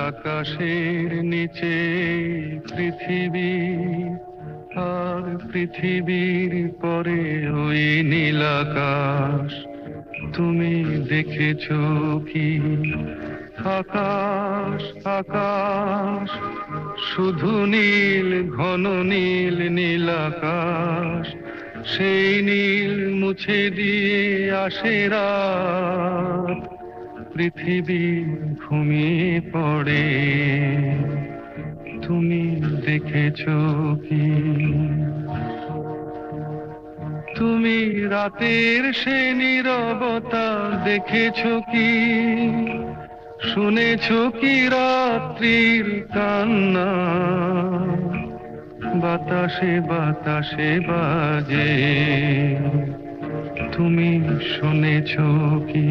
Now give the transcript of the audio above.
আকাশের নিচে পৃথিবী, আর পৃথিবীর পরে ওই নীল আকাশ। তুমি দেখেছো কি আকাশ, আকাশ শুধু নীল, ঘন নীল, নীল আকাশ। সেই নীল মুছে দিয়ে আসে রাত, পৃথিবী ঘুমিয়ে পড়ে। তুমি দেখেছো কি? তুমি রাতের সে নীরবতা দেখেছো কি? শুনেছো কি রাত্রির কান্না? বাতাসে বাতাসে বাজে, তুমি শুনেছো কি?